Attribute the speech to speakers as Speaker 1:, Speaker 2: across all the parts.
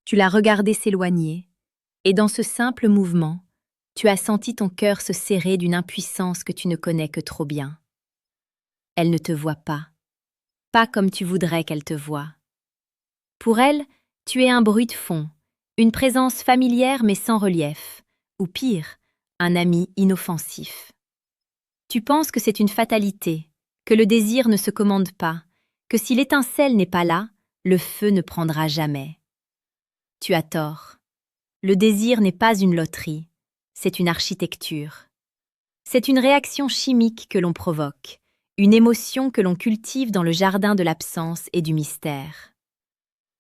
Speaker 1: Tu l'as regardé s'éloigner, et dans ce simple mouvement, tu as senti ton cœur se serrer d'une impuissance que tu ne connais que trop bien. Elle ne te voit pas comme tu voudrais qu'elle te voie. Pour elle, tu es un bruit de fond, une présence familière mais sans relief, ou pire, un ami inoffensif. Tu penses que c'est une fatalité, que le désir ne se commande pas, que si l'étincelle n'est pas là, le feu ne prendra jamais. Tu as tort. Le désir n'est pas une loterie, c'est une architecture. C'est une réaction chimique que l'on provoque, une émotion que l'on cultive dans le jardin de l'absence et du mystère.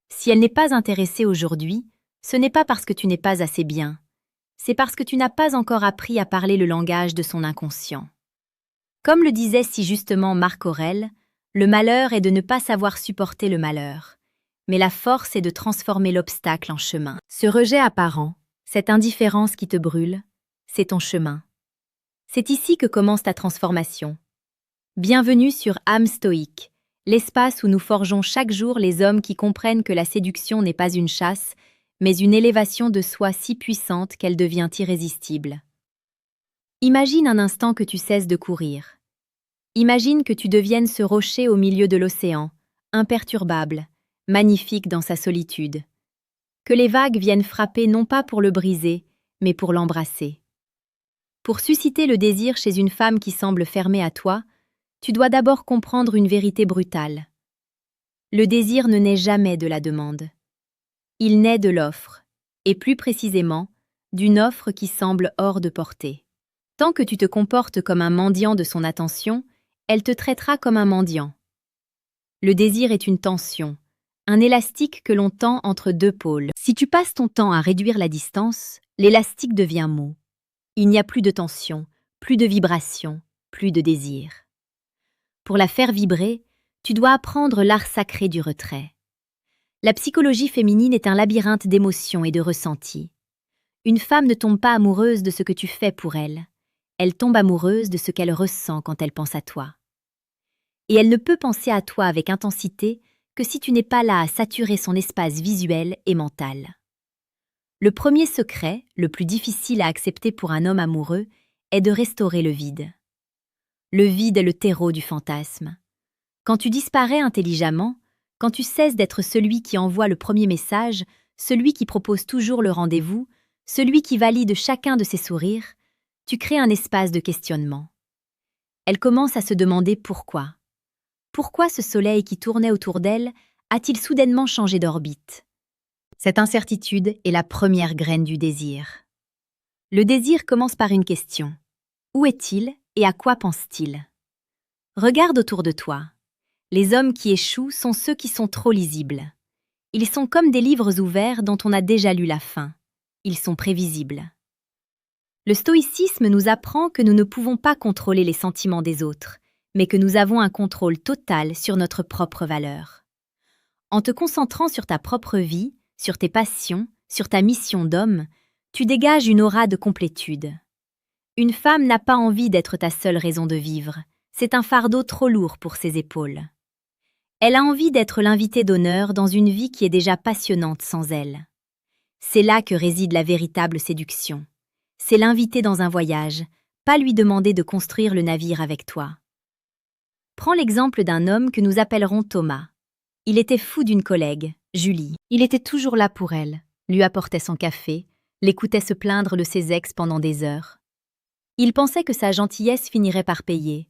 Speaker 1: Si elle n'est pas intéressée aujourd'hui, ce n'est pas parce que tu n'es pas assez bien, c'est parce que tu n'as pas encore appris à parler le langage de son inconscient. Comme le disait si justement Marc Aurèle, le malheur est de ne pas savoir supporter le malheur, mais la force est de transformer l'obstacle en chemin. Ce rejet apparent, cette indifférence qui te brûle, c'est ton chemin. C'est ici que commence ta transformation. Bienvenue sur âme stoïque, l'espace où nous forgeons chaque jour les hommes qui comprennent que la séduction n'est pas une chasse, mais une élévation de soi si puissante qu'elle devient irrésistible. Imagine un instant que tu cesses de courir. Imagine que tu deviennes ce rocher au milieu de l'océan, imperturbable, magnifique dans sa solitude. Que les vagues viennent frapper non pas pour le briser, mais pour l'embrasser. Pour susciter le désir chez une femme qui semble fermée à toi, tu dois d'abord comprendre une vérité brutale. Le désir ne naît jamais de la demande. Il naît de l'offre, et plus précisément, d'une offre qui semble hors de portée. Tant que tu te comportes comme un mendiant de son attention, elle te traitera comme un mendiant. Le désir est une tension, un élastique que l'on tend entre deux pôles. Si tu passes ton temps à réduire la distance, l'élastique devient mou. Il n'y a plus de tension, plus de vibration, plus de désir. Pour la faire vibrer, tu dois apprendre l'art sacré du retrait. La psychologie féminine est un labyrinthe d'émotions et de ressentis. Une femme ne tombe pas amoureuse de ce que tu fais pour elle. Elle tombe amoureuse de ce qu'elle ressent quand elle pense à toi. Et elle ne peut penser à toi avec intensité que si tu n'es pas là à saturer son espace visuel et mental. Le premier secret, le plus difficile à accepter pour un homme amoureux, est de restaurer le vide. Le vide est le terreau du fantasme. Quand tu disparais intelligemment, quand tu cesses d'être celui qui envoie le premier message, celui qui propose toujours le rendez-vous, celui qui valide chacun de ses sourires, tu crées un espace de questionnement. Elle commence à se demander pourquoi. Pourquoi ce soleil qui tournait autour d'elle a-t-il soudainement changé d'orbite? Cette incertitude est la première graine du désir. Le désir commence par une question. Où est-il et à quoi pense-t-il? Regarde autour de toi. Les hommes qui échouent sont ceux qui sont trop lisibles. Ils sont comme des livres ouverts dont on a déjà lu la fin. Ils sont prévisibles. Le stoïcisme nous apprend que nous ne pouvons pas contrôler les sentiments des autres, mais que nous avons un contrôle total sur notre propre valeur. En te concentrant sur ta propre vie, sur tes passions, sur ta mission d'homme, tu dégages une aura de complétude. Une femme n'a pas envie d'être ta seule raison de vivre, c'est un fardeau trop lourd pour ses épaules. Elle a envie d'être l'invitée d'honneur dans une vie qui est déjà passionnante sans elle. C'est là que réside la véritable séduction. C'est l'inviter dans un voyage, pas lui demander de construire le navire avec toi. Prends l'exemple d'un homme que nous appellerons Thomas. Il était fou d'une collègue, Julie. Il était toujours là pour elle, lui apportait son café, l'écoutait se plaindre de ses ex pendant des heures. Il pensait que sa gentillesse finirait par payer.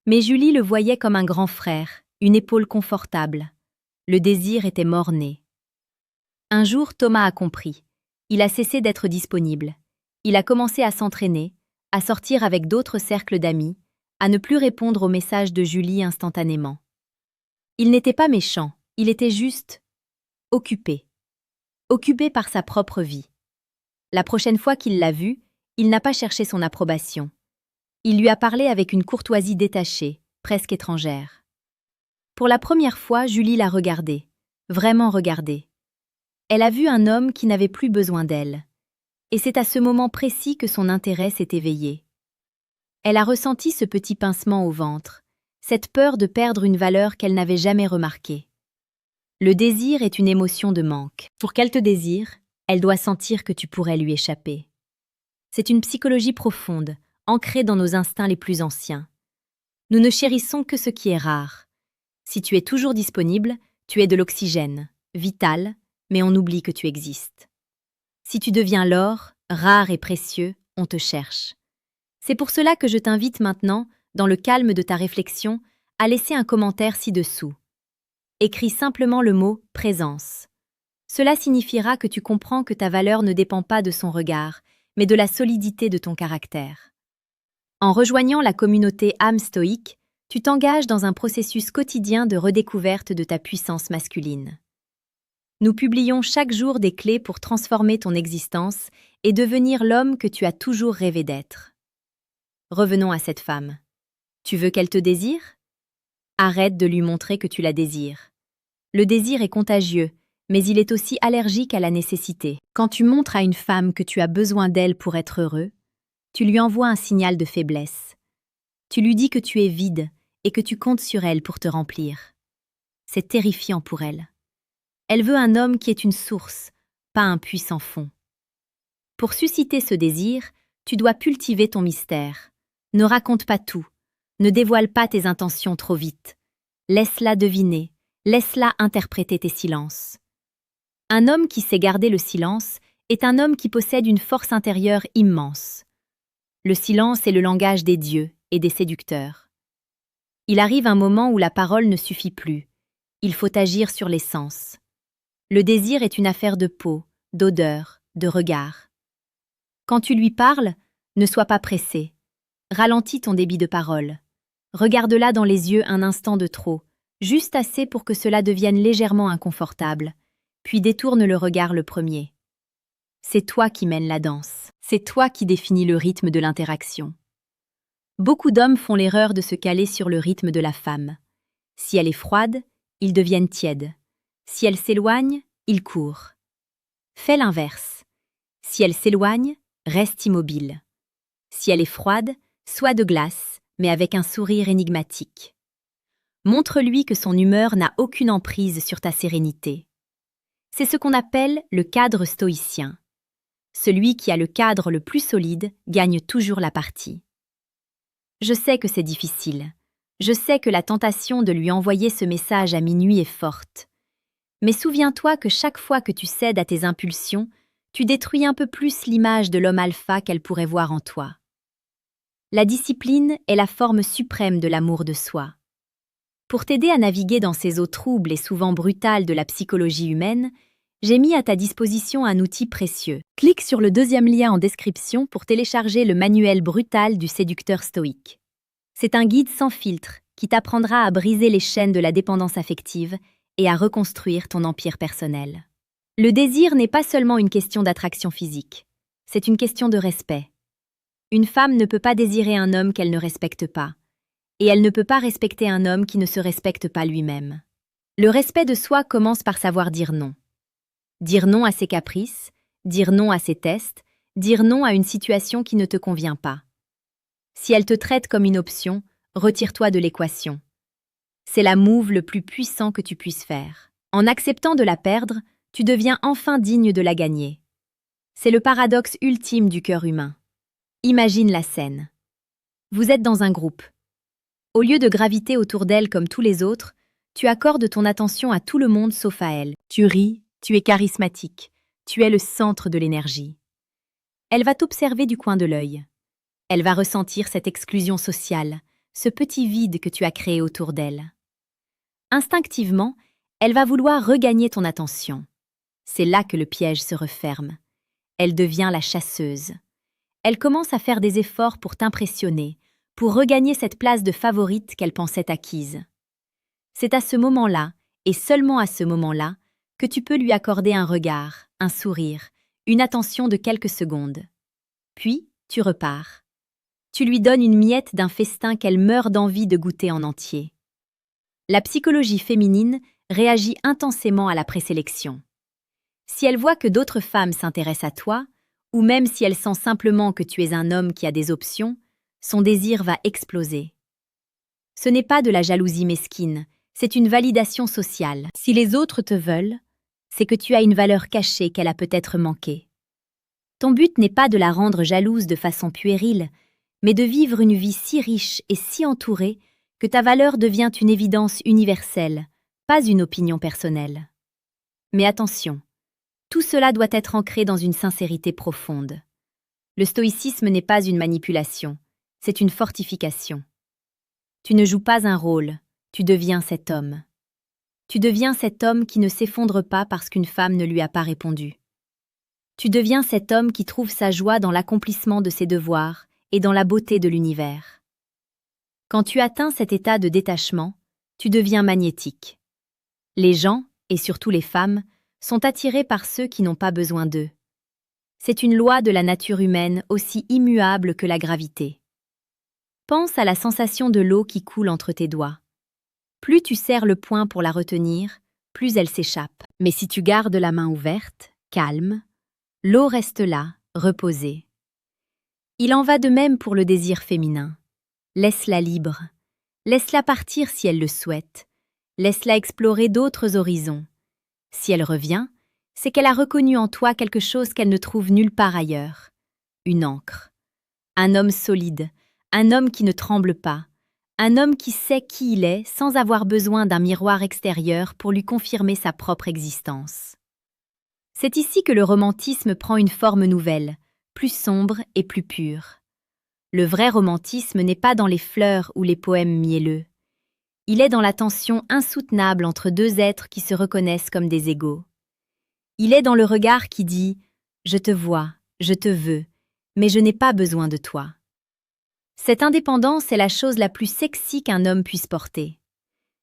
Speaker 1: Mais Julie le voyait comme un grand frère, une épaule confortable. Le désir était mort-né. Un jour, Thomas a compris. Il a cessé d'être disponible. Il a commencé à s'entraîner, à sortir avec d'autres cercles d'amis, à ne plus répondre aux messages de Julie instantanément. Il n'était pas méchant, il était juste occupé. Occupé par sa propre vie. La prochaine fois qu'il l'a vue, il n'a pas cherché son approbation. Il lui a parlé avec une courtoisie détachée, presque étrangère. Pour la première fois, Julie l'a regardé, vraiment regardé. Elle a vu un homme qui n'avait plus besoin d'elle. Et c'est à ce moment précis que son intérêt s'est éveillé. Elle a ressenti ce petit pincement au ventre, cette peur de perdre une valeur qu'elle n'avait jamais remarquée. Le désir est une émotion de manque. Pour qu'elle te désire, elle doit sentir que tu pourrais lui échapper. C'est une psychologie profonde, ancrée dans nos instincts les plus anciens. Nous ne chérissons que ce qui est rare. Si tu es toujours disponible, tu es de l'oxygène, vital, mais on oublie que tu existes. Si tu deviens l'or, rare et précieux, on te cherche. C'est pour cela que je t'invite maintenant, dans le calme de ta réflexion, à laisser un commentaire ci-dessous. Écris simplement le mot « présence ». Cela signifiera que tu comprends que ta valeur ne dépend pas de son regard, mais de la solidité de ton caractère. En rejoignant la communauté âme stoïque, tu t'engages dans un processus quotidien de redécouverte de ta puissance masculine. Nous publions chaque jour des clés pour transformer ton existence et devenir l'homme que tu as toujours rêvé d'être. Revenons à cette femme. Tu veux qu'elle te désire? Arrête de lui montrer que tu la désires. Le désir est contagieux, mais il est aussi allergique à la nécessité. Quand tu montres à une femme que tu as besoin d'elle pour être heureux, tu lui envoies un signal de faiblesse. Tu lui dis que tu es vide et que tu comptes sur elle pour te remplir. C'est terrifiant pour elle. Elle veut un homme qui est une source, pas un puits sans fond. Pour susciter ce désir, tu dois cultiver ton mystère. Ne raconte pas tout. Ne dévoile pas tes intentions trop vite. Laisse-la deviner. Laisse-la interpréter tes silences. Un homme qui sait garder le silence est un homme qui possède une force intérieure immense. Le silence est le langage des dieux et des séducteurs. Il arrive un moment où la parole ne suffit plus. Il faut agir sur les sens. Le désir est une affaire de peau, d'odeur, de regard. Quand tu lui parles, ne sois pas pressé. Ralentis ton débit de parole. Regarde-la dans les yeux un instant de trop, juste assez pour que cela devienne légèrement inconfortable, puis détourne le regard le premier. C'est toi qui mènes la danse. C'est toi qui définis le rythme de l'interaction. Beaucoup d'hommes font l'erreur de se caler sur le rythme de la femme. Si elle est froide, ils deviennent tièdes. Si elle s'éloigne, ils courent. Fais l'inverse. Si elle s'éloigne, reste immobile. Si elle est froide, sois de glace, mais avec un sourire énigmatique. Montre-lui que son humeur n'a aucune emprise sur ta sérénité. C'est ce qu'on appelle le cadre stoïcien. Celui qui a le cadre le plus solide gagne toujours la partie. Je sais que c'est difficile. Je sais que la tentation de lui envoyer ce message à minuit est forte. Mais souviens-toi que chaque fois que tu cèdes à tes impulsions, tu détruis un peu plus l'image de l'homme alpha qu'elle pourrait voir en toi. La discipline est la forme suprême de l'amour de soi. Pour t'aider à naviguer dans ces eaux troubles et souvent brutales de la psychologie humaine, j'ai mis à ta disposition un outil précieux. Clique sur le deuxième lien en description pour télécharger le manuel brutal du séducteur stoïque. C'est un guide sans filtre qui t'apprendra à briser les chaînes de la dépendance affective et à reconstruire ton empire personnel. Le désir n'est pas seulement une question d'attraction physique, c'est une question de respect. Une femme ne peut pas désirer un homme qu'elle ne respecte pas, et elle ne peut pas respecter un homme qui ne se respecte pas lui-même. Le respect de soi commence par savoir dire non. Dire non à ses caprices, dire non à ses tests, dire non à une situation qui ne te convient pas. Si elle te traite comme une option, retire-toi de l'équation. C'est la move le plus puissant que tu puisses faire. En acceptant de la perdre, tu deviens enfin digne de la gagner. C'est le paradoxe ultime du cœur humain. Imagine la scène. Vous êtes dans un groupe. Au lieu de graviter autour d'elle comme tous les autres, tu accordes ton attention à tout le monde sauf à elle. Tu ris, tu es charismatique, tu es le centre de l'énergie. Elle va t'observer du coin de l'œil. Elle va ressentir cette exclusion sociale, ce petit vide que tu as créé autour d'elle. Instinctivement, elle va vouloir regagner ton attention. C'est là que le piège se referme. Elle devient la chasseuse. Elle commence à faire des efforts pour t'impressionner, pour regagner cette place de favorite qu'elle pensait acquise. C'est à ce moment-là, et seulement à ce moment-là, que tu peux lui accorder un regard, un sourire, une attention de quelques secondes. Puis, tu repars. Tu lui donnes une miette d'un festin qu'elle meurt d'envie de goûter en entier. La psychologie féminine réagit intensément à la présélection. Si elle voit que d'autres femmes s'intéressent à toi, ou même si elle sent simplement que tu es un homme qui a des options, son désir va exploser. Ce n'est pas de la jalousie mesquine, C'est une validation sociale. Si les autres te veulent, c'est que tu as une valeur cachée qu'elle a peut-être manquée. Ton but n'est pas de la rendre jalouse de façon puérile, mais de vivre une vie si riche et si entourée que ta valeur devient une évidence universelle, pas une opinion personnelle. Mais attention, tout cela doit être ancré dans une sincérité profonde. Le stoïcisme n'est pas une manipulation, c'est une fortification. Tu ne joues pas un rôle, tu deviens cet homme. Tu deviens cet homme qui ne s'effondre pas parce qu'une femme ne lui a pas répondu. Tu deviens cet homme qui trouve sa joie dans l'accomplissement de ses devoirs et dans la beauté de l'univers. Quand tu atteins cet état de détachement, tu deviens magnétique. Les gens, et surtout les femmes, sont attirés par ceux qui n'ont pas besoin d'eux. C'est une loi de la nature humaine aussi immuable que la gravité. Pense à la sensation de l'eau qui coule entre tes doigts. Plus tu serres le poing pour la retenir, plus elle s'échappe. Mais si tu gardes la main ouverte, calme, l'eau reste là, reposée. Il en va de même pour le désir féminin. Laisse-la libre. Laisse-la partir si elle le souhaite. Laisse-la explorer d'autres horizons. Si elle revient, c'est qu'elle a reconnu en toi quelque chose qu'elle ne trouve nulle part ailleurs. Une ancre. Un homme solide, un homme qui ne tremble pas, un homme qui sait qui il est sans avoir besoin d'un miroir extérieur pour lui confirmer sa propre existence. C'est ici que le romantisme prend une forme nouvelle, plus sombre et plus pure. Le vrai romantisme n'est pas dans les fleurs ou les poèmes mielleux. Il est dans la tension insoutenable entre deux êtres qui se reconnaissent comme des égaux. Il est dans le regard qui dit « Je te vois, je te veux, mais je n'ai pas besoin de toi ». Cette indépendance est la chose la plus sexy qu'un homme puisse porter.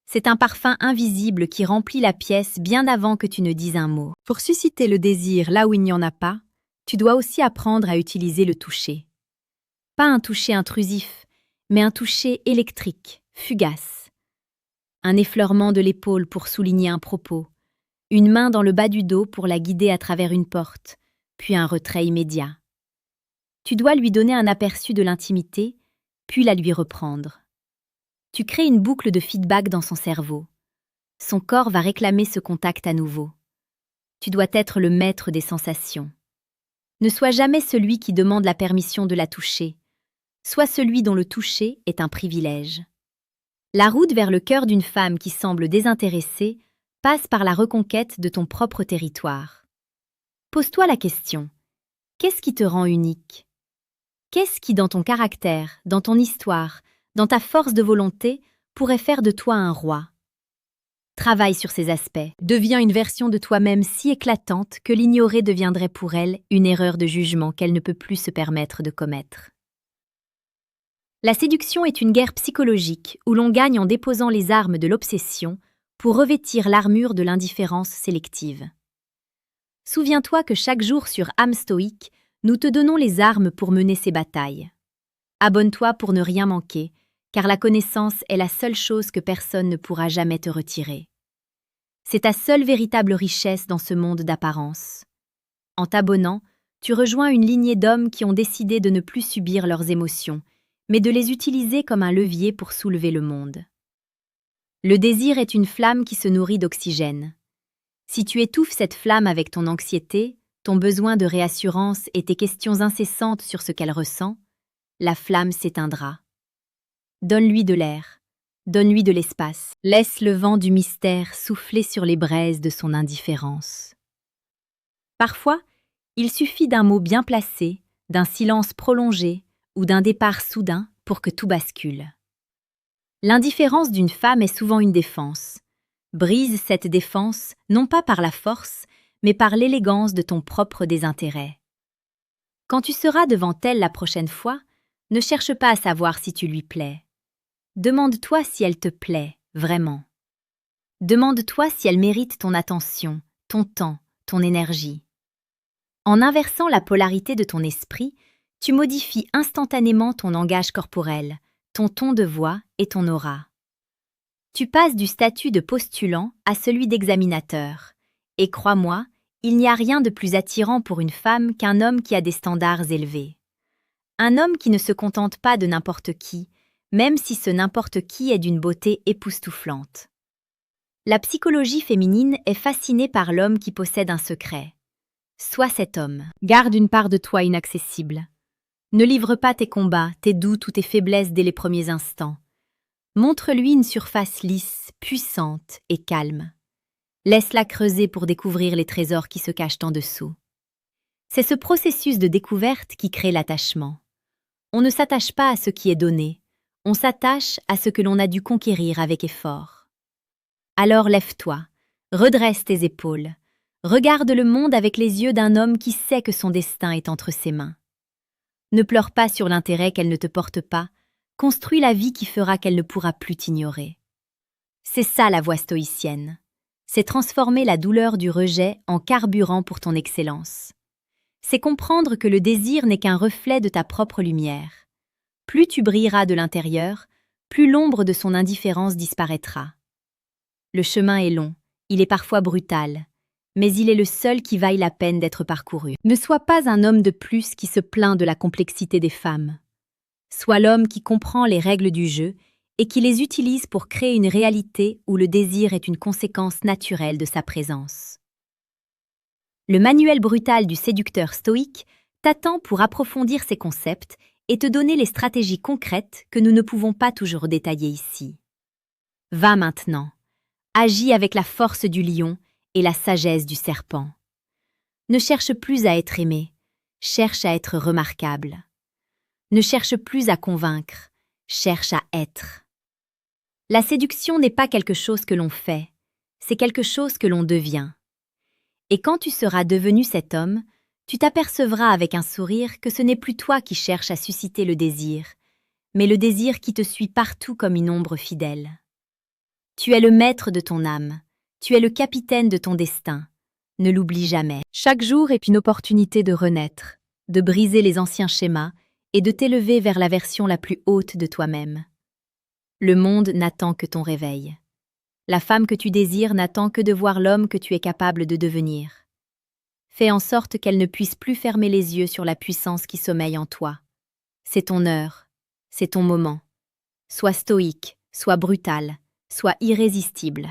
Speaker 1: C'est un parfum invisible qui remplit la pièce bien avant que tu ne dises un mot. Pour susciter le désir là où il n'y en a pas, tu dois aussi apprendre à utiliser le toucher. Pas un toucher intrusif, mais un toucher électrique, fugace. Un effleurement de l'épaule pour souligner un propos, une main dans le bas du dos pour la guider à travers une porte, puis un retrait immédiat. Tu dois lui donner un aperçu de l'intimité, puis la lui reprendre. Tu crées une boucle de feedback dans son cerveau. Son corps va réclamer ce contact à nouveau. Tu dois être le maître des sensations. Ne sois jamais celui qui demande la permission de la toucher. Sois celui dont le toucher est un privilège. La route vers le cœur d'une femme qui semble désintéressée passe par la reconquête de ton propre territoire. Pose-toi la question, qu'est-ce qui te rend unique? Qu'est-ce qui, dans ton caractère, dans ton histoire, dans ta force de volonté, pourrait faire de toi un roi? Travaille sur ces aspects, deviens une version de toi-même si éclatante que l'ignorer deviendrait pour elle une erreur de jugement qu'elle ne peut plus se permettre de commettre. La séduction est une guerre psychologique où l'on gagne en déposant les armes de l'obsession pour revêtir l'armure de l'indifférence sélective. Souviens-toi que chaque jour sur Âme Stoïque, nous te donnons les armes pour mener ces batailles. Abonne-toi pour ne rien manquer, car la connaissance est la seule chose que personne ne pourra jamais te retirer. C'est ta seule véritable richesse dans ce monde d'apparence. En t'abonnant, tu rejoins une lignée d'hommes qui ont décidé de ne plus subir leurs émotions, mais de les utiliser comme un levier pour soulever le monde. Le désir est une flamme qui se nourrit d'oxygène. Si tu étouffes cette flamme avec ton anxiété, ton besoin de réassurance et tes questions incessantes sur ce qu'elle ressent, la flamme s'éteindra. Donne-lui de l'air, donne-lui de l'espace, laisse le vent du mystère souffler sur les braises de son indifférence. Parfois, il suffit d'un mot bien placé, d'un silence prolongé ou d'un départ soudain pour que tout bascule. L'indifférence d'une femme est souvent une défense. Brise cette défense, non pas par la force, mais par l'élégance de ton propre désintérêt. Quand tu seras devant elle la prochaine fois, ne cherche pas à savoir si tu lui plais. Demande-toi si elle te plaît, vraiment. Demande-toi si elle mérite ton attention, ton temps, ton énergie. En inversant la polarité de ton esprit, tu modifies instantanément ton langage corporel, ton ton de voix et ton aura. Tu passes du statut de postulant à celui d'examinateur. Et crois-moi, il n'y a rien de plus attirant pour une femme qu'un homme qui a des standards élevés. Un homme qui ne se contente pas de n'importe qui, même si ce n'importe qui est d'une beauté époustouflante. La psychologie féminine est fascinée par l'homme qui possède un secret. Sois cet homme. Garde une part de toi inaccessible. Ne livre pas tes combats, tes doutes ou tes faiblesses dès les premiers instants. Montre-lui une surface lisse, puissante et calme. Laisse-la creuser pour découvrir les trésors qui se cachent en dessous. C'est ce processus de découverte qui crée l'attachement. On ne s'attache pas à ce qui est donné, on s'attache à ce que l'on a dû conquérir avec effort. Alors lève-toi, redresse tes épaules, regarde le monde avec les yeux d'un homme qui sait que son destin est entre ses mains. Ne pleure pas sur l'intérêt qu'elle ne te porte pas, construis la vie qui fera qu'elle ne pourra plus t'ignorer. C'est ça la voie stoïcienne. C'est transformer la douleur du rejet en carburant pour ton excellence. C'est comprendre que le désir n'est qu'un reflet de ta propre lumière. Plus tu brilleras de l'intérieur, plus l'ombre de son indifférence disparaîtra. Le chemin est long, il est parfois brutal, mais il est le seul qui vaille la peine d'être parcouru. Ne sois pas un homme de plus qui se plaint de la complexité des femmes. Sois l'homme qui comprend les règles du jeu et qui les utilise pour créer une réalité où le désir est une conséquence naturelle de sa présence. Le manuel brutal du séducteur stoïque t'attend pour approfondir ces concepts et te donner les stratégies concrètes que nous ne pouvons pas toujours détailler ici. Va maintenant, agis avec la force du lion et la sagesse du serpent. Ne cherche plus à être aimé, cherche à être remarquable. Ne cherche plus à convaincre, cherche à être. La séduction n'est pas quelque chose que l'on fait, c'est quelque chose que l'on devient. Et quand tu seras devenu cet homme, tu t'apercevras avec un sourire que ce n'est plus toi qui cherches à susciter le désir, mais le désir qui te suit partout comme une ombre fidèle. Tu es le maître de ton âme, tu es le capitaine de ton destin. Ne l'oublie jamais. Chaque jour est une opportunité de renaître, de briser les anciens schémas et de t'élever vers la version la plus haute de toi-même. Le monde n'attend que ton réveil. La femme que tu désires n'attend que de voir l'homme que tu es capable de devenir. Fais en sorte qu'elle ne puisse plus fermer les yeux sur la puissance qui sommeille en toi. C'est ton heure, c'est ton moment. Sois stoïque, sois brutal, sois irrésistible.